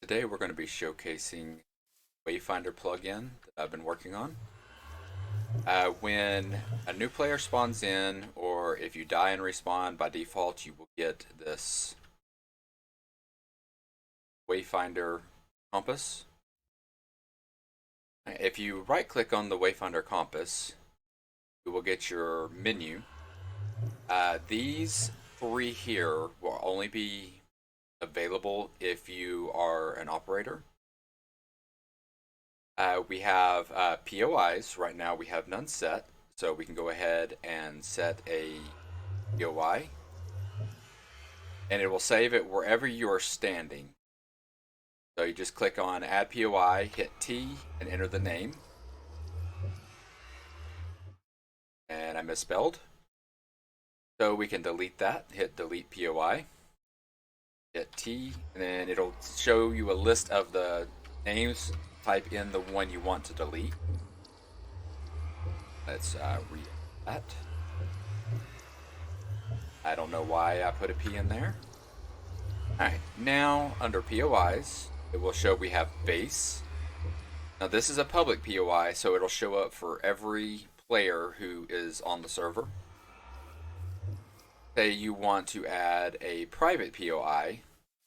Today we're going to be showcasing Wayfinder plugin that I've been working on. When a new player spawns in, or if you die and respawn, by default you will get this Wayfinder Compass. If you right click on the Wayfinder Compass, you will get your menu. These three here will only be available if you are an operator. We have POIs. Right now we have none set, so we can go ahead and set a POI, and it will save it wherever you are standing. So you just click on Add POI, hit T, and enter the name. And I misspelled. So we can delete that, hit Delete POI, hit T, and then it'll show you a list of the names. Type in the one you want to delete. Let's read that. I don't know why I put a P in there. Alright, now under POIs, it will show we have base. Now this is a public POI, so it'll show up for every player who is on the server. Say you want to add a private POI,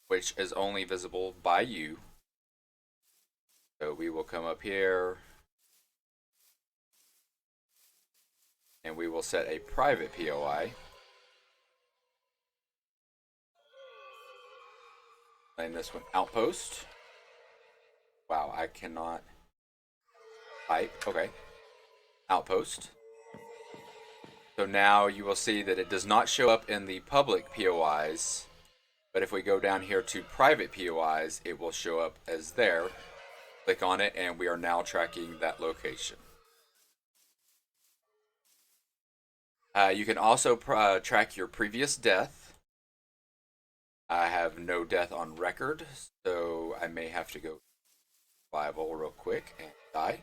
which is only visible by you. So we will come up here and we will set a private POI. Name this one Outpost. Wow, I cannot type. Okay. Outpost. So now you will see that it does not show up in the public POIs, but if we go down here to private POIs, it will show up as there. Click on it, and we are now tracking that location. You can also track your previous death. I have no death on record, so I may have to go survival real quick and die.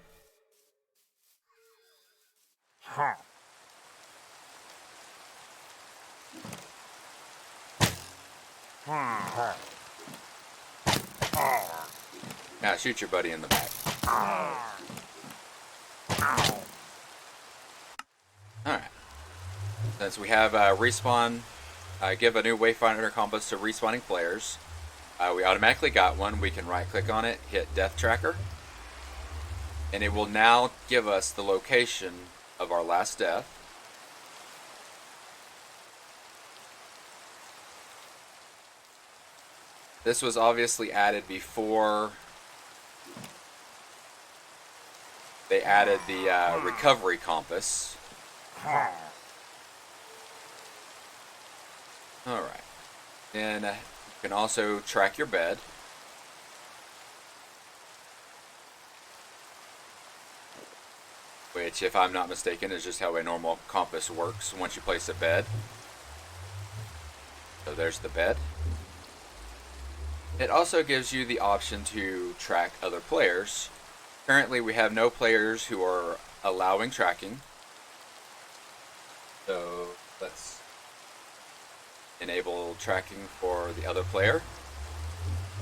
Now shoot your buddy in the back. Alright. Since we have respawn, give a new Wayfinder Compass to respawning players. We automatically got one. We can right click on it, hit Death Tracker, and it will now give us the location of our last death. This was obviously added before they added the recovery compass. Alright. Then you can also track your bed. Which, if I'm not mistaken, is just how a normal compass works once you place a bed. So there's the bed. It also gives you the option to track other players. Currently we have no players who are allowing tracking. So let's enable tracking for the other player.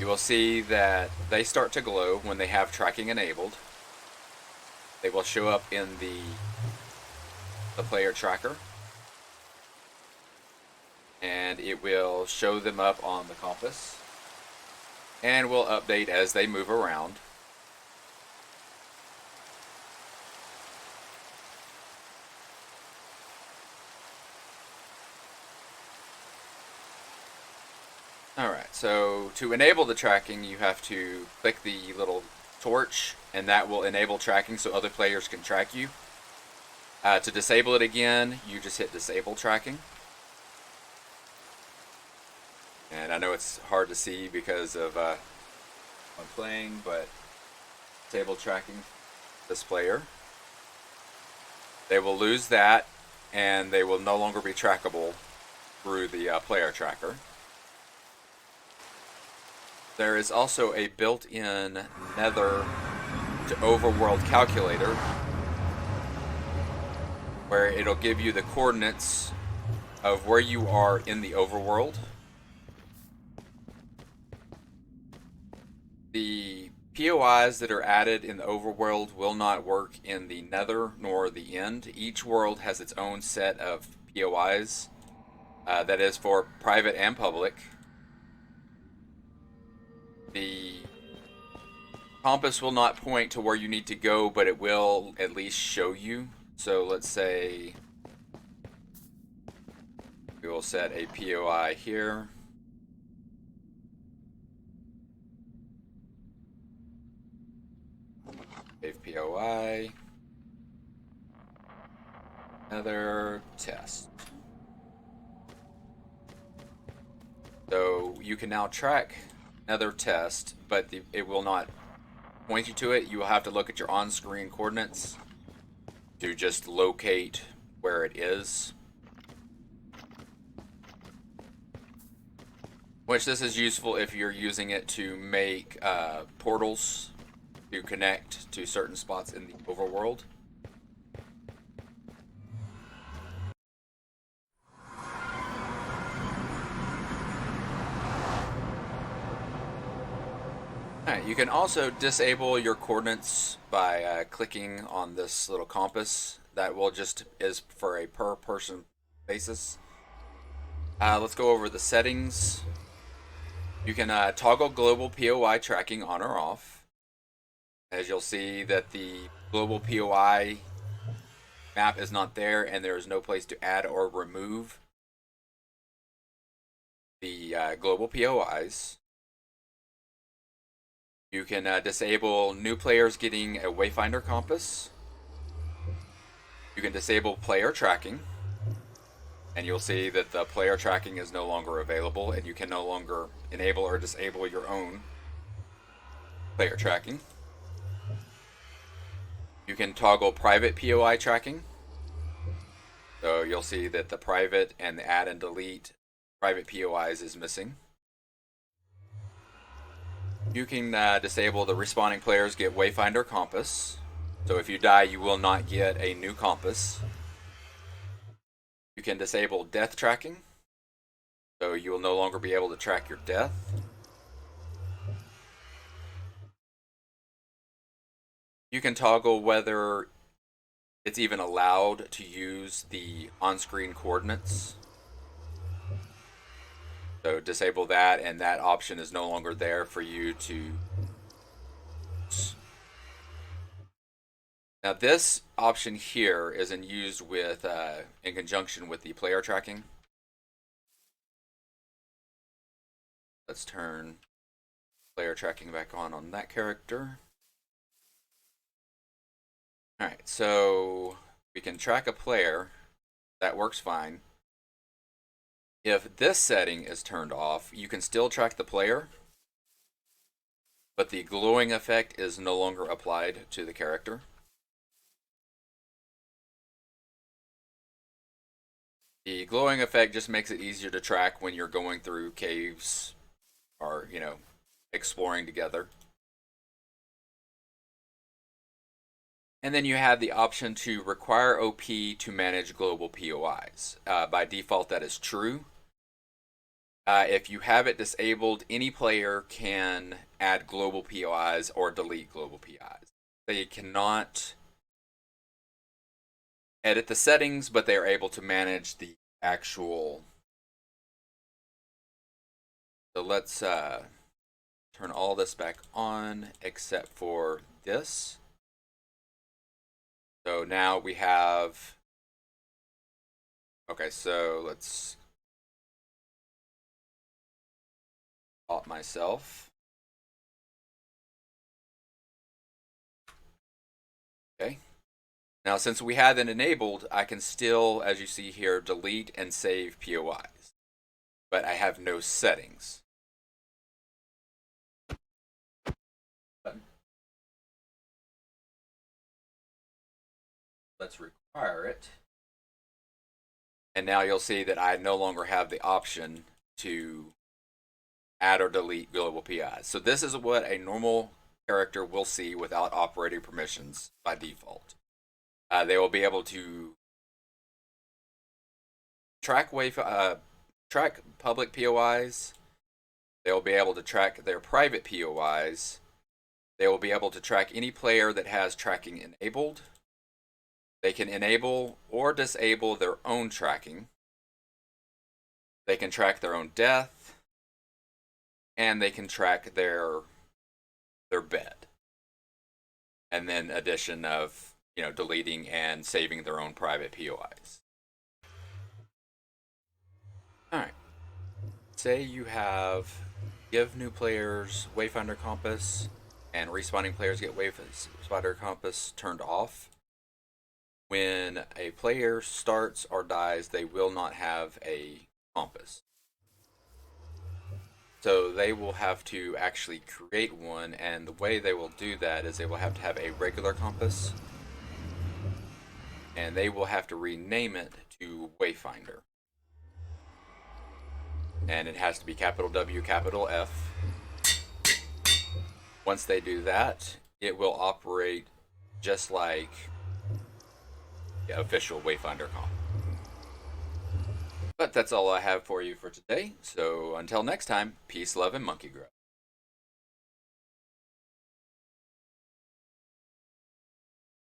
You will see that they start to glow when they have tracking enabled. They will show up in the player tracker, and it will show them up on the compass, and will update as they move around. Alright, so to enable the tracking, you have to click the little torch, and that will enable tracking so other players can track you. To disable it again, you just hit disable tracking. And I know it's hard to see because of I'm playing, but disable tracking this player. They will lose that, and they will no longer be trackable through the player tracker. There is also a built-in Nether to Overworld calculator where it'll give you the coordinates of where you are in the overworld. The POIs that are added in the overworld will not work in the Nether nor the End. Each world has its own set of POIs. That is for private and public. The compass will not point to where you need to go, but it will at least show you. So let's say we will set a POI here. Save POI. Another test. So you can now track another test, but it will not point you to it. You will have to look at your on-screen coordinates to just locate where it is. Which this is useful if you're using it to make portals to connect to certain spots in the overworld. Alright, you can also disable your coordinates by clicking on this little compass. That will just is for a per person basis. Let's go over the settings. You can toggle global POI tracking on or off. As you'll see that the global POI map is not there and there is no place to add or remove the global POIs. You can disable new players getting a Wayfinder Compass. You can disable player tracking. And you'll see that the player tracking is no longer available, and you can no longer enable or disable your own player tracking. You can toggle private POI tracking. So you'll see that the private and the add and delete private POIs is missing. You can disable the respawning players get Wayfinder Compass. So if you die, you will not get a new compass. You can disable death tracking. So you will no longer be able to track your death. You can toggle whether it's even allowed to use the on-screen coordinates. So disable that, and that option is no longer there for you to. Now this option here isn't used with in conjunction with the player tracking. Let's turn player tracking back on that character. Alright, so we can track a player. That works fine. If this setting is turned off, you can still track the player, but the glowing effect is no longer applied to the character. The glowing effect just makes it easier to track when you're going through caves or, exploring together. And then you have the option to require OP to manage global POIs. By default, that is true. If you have it disabled, any player can add global POIs or delete global POIs. They cannot edit the settings, but they are able to manage the actual. So let's turn all this back on except for this. So now we have. Okay, so let's pop myself. Okay. Now, since we had it enabled, I can still, as you see here, delete and save POIs. But I have no settings. Let's require it. And now you'll see that I no longer have the option to add or delete global PIs. So this is what a normal character will see without operating permissions by default. They will be able to track public POIs, They will be able to track their private POIs. They will be able to track any player that has tracking enabled. They can enable or disable their own tracking. They can track their own death. And they can track their bed. And then addition of, deleting and saving their own private POIs. Alright. Say you give new players Wayfinder Compass, and respawning players get Wayfinder Compass turned off. When a player starts or dies, they will not have a compass. So they will have to actually create one, and the way they will do that is they will have to have a regular compass, and they will have to rename it to Wayfinder. And it has to be capital W, capital F. Once they do that, it will operate just like the official Wayfinder comp. But that's all I have for you for today. So until next time, peace, love, and monkey grub.